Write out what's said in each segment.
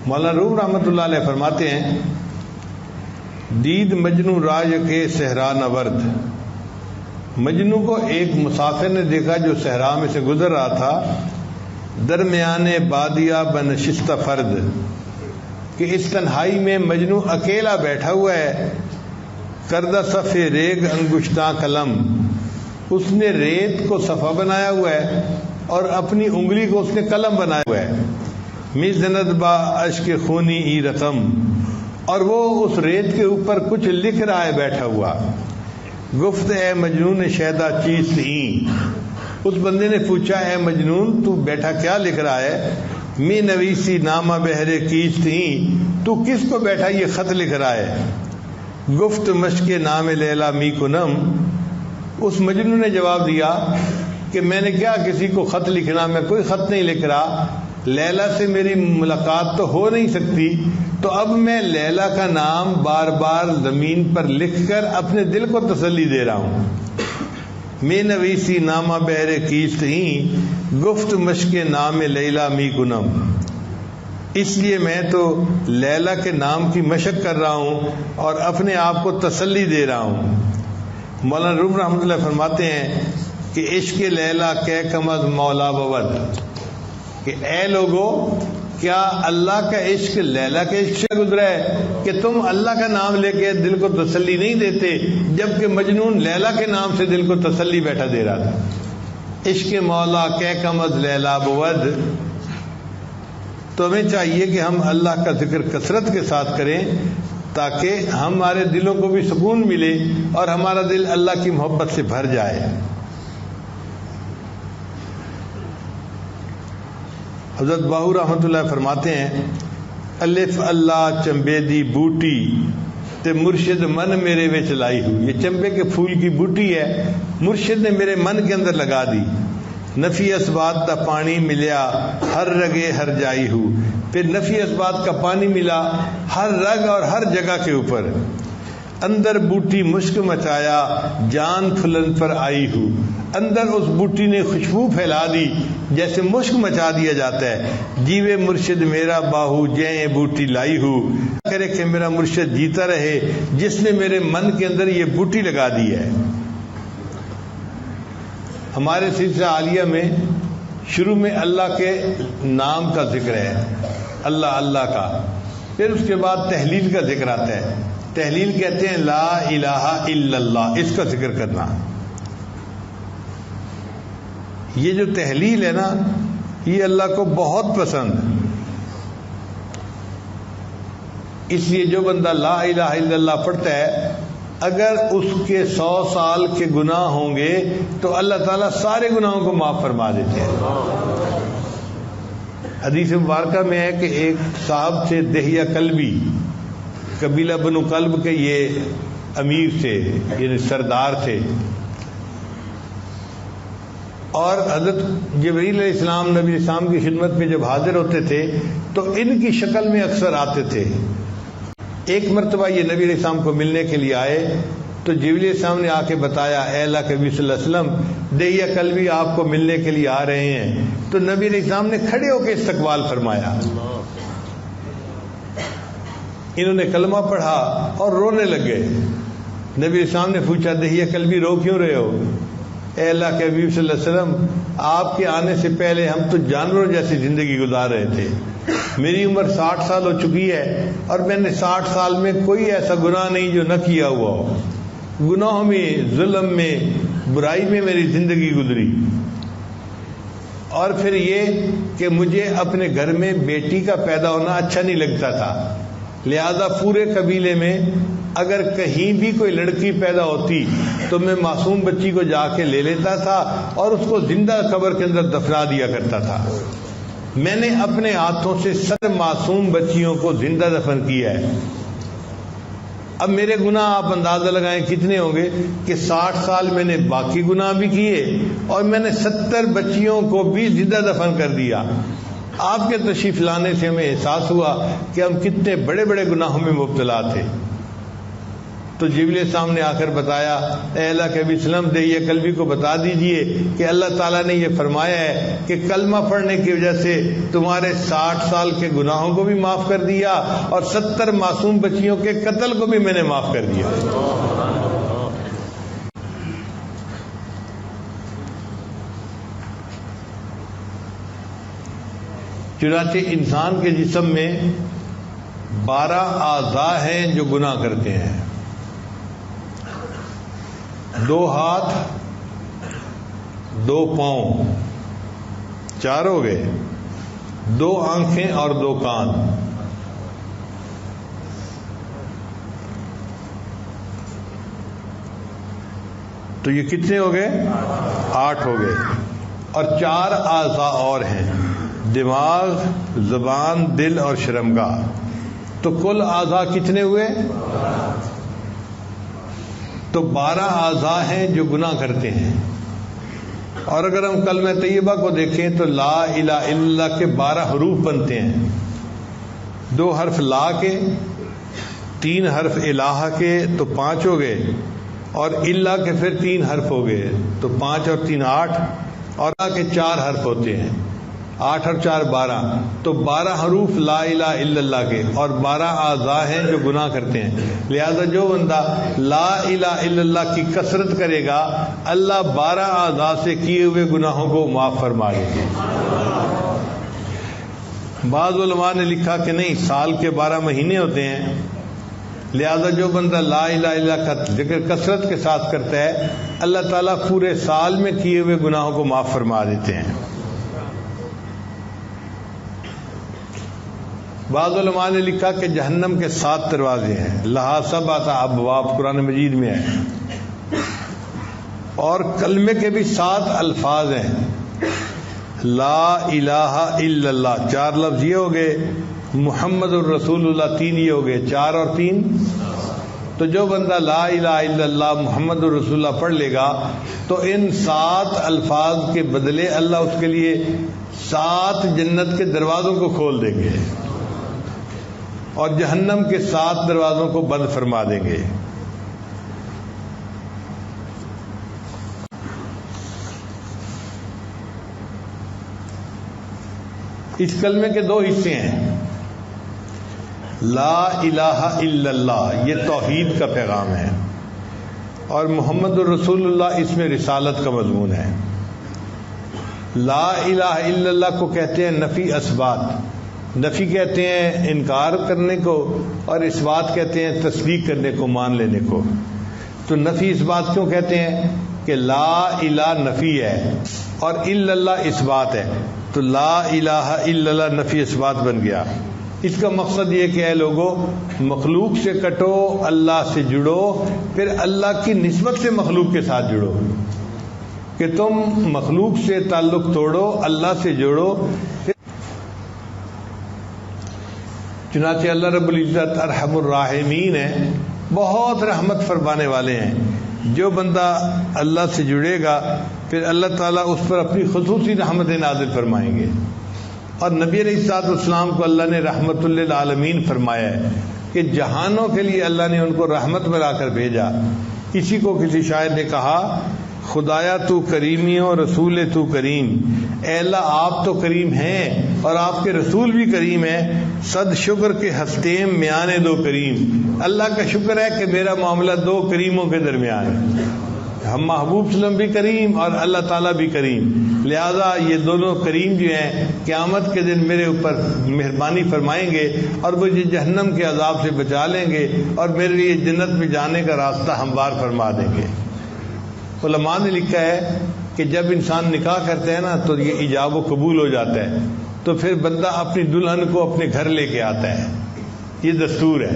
مولانا روم رحمۃ اللہ علیہ فرماتے ہیں دید مجنو راج کے صحرا نورد، مجنو کو ایک مسافر نے دیکھا جو صحرا میں سے گزر رہا تھا، درمیان بادیا بنشستہ فرد، کہ اس تنہائی میں مجنو اکیلا بیٹھا ہوا ہے، کردہ صفے ریگ انگشتاں قلم، اس نے ریت کو صفا بنایا ہوا ہے اور اپنی انگلی کو اس نے قلم بنایا ہوا ہے، می زند با اشک خونی ای رقم، اور وہ اس ریت کے اوپر کچھ لکھ رہا ہے بیٹھا ہوا، گفت اے مجنون شیدا چیز ہی، اس بندے نے پوچھا اے مجنون تو بیٹھا کیا لکھ رہا ہے، می نویسی نامہ بہرے کیست ہی، تو کس کو بیٹھا یہ خط لکھ رہا ہے، گفت مشق نام لیلا می کنم، اس مجنون نے جواب دیا کہ میں نے کیا کسی کو خط لکھنا، میں کوئی خط نہیں لکھ رہا، لیلا سے میری ملاقات تو ہو نہیں سکتی، تو اب میں لیلا کا نام بار بار زمین پر لکھ کر اپنے دل کو تسلی دے رہا ہوں، میں نویسی نامہ بہرے کیست ہی، گفت مشق نام لیلا می کنم، اس لیے میں تو لیلا کے نام کی مشق کر رہا ہوں اور اپنے آپ کو تسلی دے رہا ہوں۔ مولانا روم رحمۃ اللہ فرماتے ہیں کہ عشق لیلا کہ کم از مولا بود، کہ اے لوگو کیا اللہ کا عشق لیلا کے عشق سے گزرا ہے کہ تم اللہ کا نام لے کے دل کو تسلی نہیں دیتے، جبکہ مجنون لیلا کے نام سے دل کو تسلی بیٹھا دے رہا تھا۔ عشق مولا کہ کم از لیلا بود، تو ہمیں چاہیے کہ ہم اللہ کا ذکر کثرت کے ساتھ کریں تاکہ ہمارے دلوں کو بھی سکون ملے اور ہمارا دل اللہ کی محبت سے بھر جائے۔ حضرت باہو رحمۃ اللہ فرماتے ہیں الف اللہ چمبے دی بوٹی تے مرشد من میرے وچ لائی ہوں، یہ چمبے کے پھول کی بوٹی ہے، مرشد نے میرے من کے اندر لگا دی، نفی اسبات دا پانی ملیا ہر رگے ہر جائی ہوں، پھر نفی اسبات کا پانی ملا ہر رگ اور ہر جگہ کے اوپر، اندر بوٹی مشک مچایا جان پھلن پر آئی ہوں، اندر اس بوٹی نے خوشبو پھیلا دی جیسے مشک مچا دیا جاتا ہے، جیوے مرشد میرا باہو جیں بوٹی لائی ہوں، کرے کہ میرا مرشد جیتا رہے جس نے میرے من کے اندر یہ بوٹی لگا دی ہے۔ ہمارے سلسلہ عالیہ میں شروع میں اللہ کے نام کا ذکر ہے، اللہ اللہ کا، پھر اس کے بعد تحلیل کا ذکر آتا ہے، تحلیل کہتے ہیں لا الہ الا اللہ، اس کا ذکر کرنا۔ یہ جو تحلیل ہے نا یہ اللہ کو بہت پسند، اس لیے جو بندہ لا الہ الا اللہ پڑھتا ہے اگر اس کے 100 سال کے گناہ ہوں گے تو اللہ تعالیٰ سارے گناہوں کو معاف فرما دیتے ہیں۔ حدیث مبارکہ میں ہے کہ ایک صاحب تھے دہیہ کلبی، قبیلہ بنو کلب کے یہ امیر تھے، یعنی سردار تھے، اور حضرت جبرائیل علیہ السلام نبی علیہ السلام کی خدمت میں جب حاضر ہوتے تھے تو ان کی شکل میں اکثر آتے تھے۔ ایک مرتبہ یہ نبی علیہ السلام کو ملنے کے لیے آئے تو جبرائیل علیہ السلام نے آ کے بتایا اے اللہ کے نبی صلی اللہ علیہ وسلم دہیہ کلبی آپ کو ملنے کے لیے آ رہے ہیں، تو نبی علیہ السلام نے کھڑے ہو کے استقبال فرمایا، انہوں نے کلمہ پڑھا اور رونے لگ گئے۔ نبی علیہ السلام نے پوچھا دہیہ کلبی رو کیوں رہے ہو؟ اے اللہ کے حبیب صلی اللہ علیہ وسلم آپ کے آنے سے پہلے ہم تو جانوروں جیسی زندگی گزار رہے تھے، میری عمر 60 سال ہو چکی ہے اور میں نے 60 سال میں کوئی ایسا گناہ نہیں جو نہ کیا ہوا ہو، گناہوں میں، ظلم میں، برائی میں میری زندگی گزری، اور پھر یہ کہ مجھے اپنے گھر میں بیٹی کا پیدا ہونا اچھا نہیں لگتا تھا، لہذا پورے قبیلے میں اگر کہیں بھی کوئی لڑکی پیدا ہوتی تو میں معصوم بچی کو جا کے لے لیتا تھا اور اس کو زندہ قبر کے اندر دفنا دیا کرتا تھا۔ میں نے اپنے ہاتھوں سے 100 معصوم بچیوں کو زندہ دفن کیا ہے۔ اب میرے گناہ آپ اندازہ لگائیں کتنے ہوں گے کہ 60 سال میں نے باقی گناہ بھی کیے اور میں نے 70 بچیوں کو بھی زندہ دفن کر دیا۔ آپ کے تشریف لانے سے ہمیں احساس ہوا کہ ہم کتنے بڑے بڑے گناہوں میں مبتلا تھے۔ تو جبریل السلام نے آ کر بتایا، اے اللہ کے نبی وسلم یہ قلبی کو بتا دیجئے کہ اللہ تعالیٰ نے یہ فرمایا ہے کہ کلمہ پڑھنے کی وجہ سے تمہارے 60 سال کے گناہوں کو بھی معاف کر دیا اور 70 معصوم بچیوں کے قتل کو بھی میں نے معاف کر دیا۔ چنانچہ انسان کے جسم میں 12 اعضاء ہیں جو گناہ کرتے ہیں۔ 2 ہاتھ، 2 پاؤں، 4 ہو گئے، 2 آنکھیں اور 2 کان۔ تو یہ کتنے ہو گئے؟ 8 ہو گئے، اور 4 اعضاء اور ہیں، دماغ، زبان، دل اور شرمگاہ۔ تو کل اعضاء کتنے ہوئے؟ تو 12 اعضاء ہیں جو گناہ کرتے ہیں۔ اور اگر ہم کلمہ طیبہ کو دیکھیں تو لا الہ الا اللہ کے 12 حروف بنتے ہیں، 2 حرف لا کے، 3 حرف الہ کے تو 5 ہو گئے، اور اللہ کے پھر 3 حرف ہو گئے تو 5 اور 3 8، اور اللہ کے 4 حرف ہوتے ہیں، 8 اور 4 12، تو 12 حروف لا الہ الا اللہ کے، اور 12 اعضاء ہیں جو گناہ کرتے ہیں۔ لہذا جو بندہ لا الہ الا اللہ کی کثرت کرے گا، اللہ 12 اعضاء سے کیے ہوئے گناہوں کو معاف فرما دے گا۔ بعض علماء نے لکھا کہ نہیں، سال کے 12 مہینے ہوتے ہیں، لہذا جو بندہ لا الہ الا اللہ کا ذکر کثرت کے ساتھ کرتا ہے، اللہ تعالیٰ پورے سال میں کیے ہوئے گناہوں کو معاف فرما دیتے ہیں۔ بعض علماء نے لکھا کہ جہنم کے 7 دروازے ہیں، لہا 7 ابواب، قرآن مجید میں ہے، اور کلمے کے بھی 7 الفاظ ہیں، لا الہ الا اللہ 4 لفظ یہ ہو گئے، محمد الرسول اللہ 3 یہ ہو گئے، 4 اور 3۔ تو جو بندہ لا الہ الا اللہ محمد الرسول اللہ پڑھ لے گا تو ان 7 الفاظ کے بدلے اللہ اس کے لیے 7 جنت کے دروازوں کو کھول دیں گے اور جہنم کے 7 دروازوں کو بند فرما دیں گے۔ اس کلمے کے 2 حصے ہیں، لا الہ الا اللہ یہ توحید کا پیغام ہے، اور محمد الرسول اللہ اس میں رسالت کا مضمون ہے۔ لا الہ الا اللہ کو کہتے ہیں نفی اثبات، نفی کہتے ہیں انکار کرنے کو، اور اثبات کہتے ہیں تصدیق کرنے کو، مان لینے کو۔ تو نفی اثبات کیوں کہتے ہیں؟ کہ لا الہ نفی ہے اور الا اللہ اثبات ہے، تو لا الہ الا اللہ نفی اثبات بن گیا۔ اس کا مقصد یہ کہ اے لوگو، مخلوق سے کٹو، اللہ سے جڑو، پھر اللہ کی نسبت سے مخلوق کے ساتھ جڑو، کہ تم مخلوق سے تعلق توڑو، اللہ سے جوڑو۔ چنانچہ اللہ رب العزت ارحم الراحمین ہے، بہت رحمت فرمانے والے ہیں۔ جو بندہ اللہ سے جڑے گا پھر اللہ تعالیٰ اس پر اپنی خصوصی رحمتیں نازل فرمائیں گے۔ اور نبی علیہ الصلوۃ والسلام کو اللہ نے رحمت للعالمین فرمایا ہے کہ جہانوں کے لیے اللہ نے ان کو رحمت بنا کر بھیجا۔ کسی کو کسی شاعر نے کہا، خدایا تو کریمی ہو رسول تو کریم، اے اللہ آپ تو کریم ہیں اور آپ کے رسول بھی کریم ہیں، صد شکر کے ہستیم میانے 2 کریم۔ اللہ کا شکر ہے کہ میرا معاملہ 2 کریموں کے درمیان ہے، ہم محبوب صلی اللہ علیہ وسلم بھی کریم اور اللہ تعالیٰ بھی کریم، لہذا یہ دونوں کریم جو ہیں قیامت کے دن میرے اوپر مہربانی فرمائیں گے اور مجھے جہنم کے عذاب سے بچا لیں گے اور میرے لیے جنت میں جانے کا راستہ ہموار فرما دیں گے۔ علماء نے لکھا ہے کہ جب انسان نکاح کرتے ہیں نا تو یہ ایجاب و قبول ہو جاتا ہے، تو پھر بندہ اپنی دلہن کو اپنے گھر لے کے آتا ہے، یہ دستور ہے۔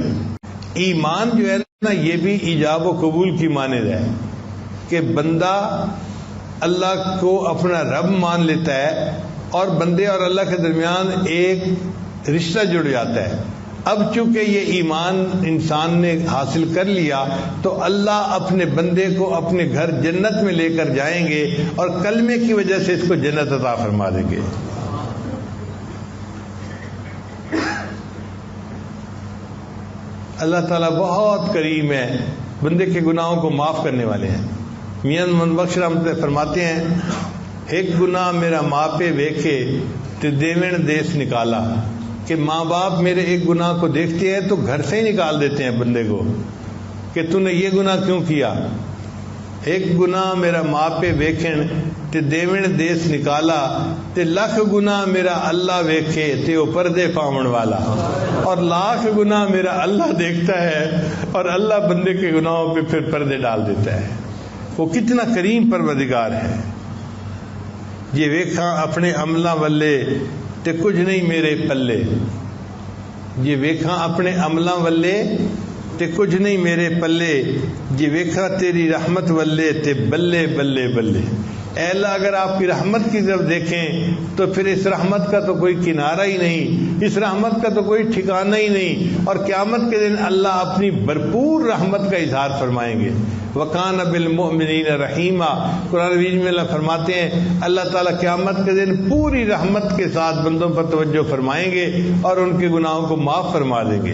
ایمان جو ہے نا یہ بھی ایجاب و قبول کی مانند ہے کہ بندہ اللہ کو اپنا رب مان لیتا ہے اور بندے اور اللہ کے درمیان ایک رشتہ جڑ جاتا ہے۔ اب چونکہ یہ ایمان انسان نے حاصل کر لیا تو اللہ اپنے بندے کو اپنے گھر جنت میں لے کر جائیں گے اور کلمے کی وجہ سے اس کو جنت عطا فرما دیں گے۔ اللہ تعالیٰ بہت کریم ہے، بندے کے گناہوں کو معاف کرنے والے ہیں۔ میاں محمد بخش رحمۃ اللہ فرماتے ہیں ایک گناہ میرا ماں پہ ویکھے تے دیوین دیس نکالا، کہ ماں باپ میرے ایک گناہ کو دیکھتے ہیں تو گھر سے ہی نکال دیتے ہیں بندے کو کہ تو نے یہ گناہ کیوں کیا۔ ایک گناہ میرا ماں پہ ویکھن تے دیوین دیس نکالا، تے لکھ گناہ میرا اللہ ویکھے تے او پردے پاون والا، اور لاکھ گناہ میرا اللہ دیکھتا ہے اور اللہ بندے کے گناہوں پہ پھر پردے ڈال دیتا ہے۔ وہ کتنا کریم پروردگار ہے۔ یہ ویکھاں اپنے عملاں والے تے کچھ نہیں میرے پلے، یہ ویکھاں اپنے عملاں والے تے کچھ نہیں میرے پلے، یہ ویکھا تیری رحمت والے تے بلے بلے بلے۔ اے اللہ اگر آپ کی رحمت کی طرف دیکھیں تو پھر اس رحمت کا تو کوئی کنارہ ہی نہیں، اس رحمت کا تو کوئی ٹھکانہ ہی نہیں، اور قیامت کے دن اللہ اپنی بھرپور رحمت کا اظہار فرمائیں گے۔ وَكَانَ بِالْمُؤْمِنِينَ رَحِيمًا، قرآن مجید میں اللہ فرماتے ہیں اللہ تعالیٰ قیامت کے دن پوری رحمت کے ساتھ بندوں پر توجہ فرمائیں گے اور ان کے گناہوں کو معاف فرما دیں گے۔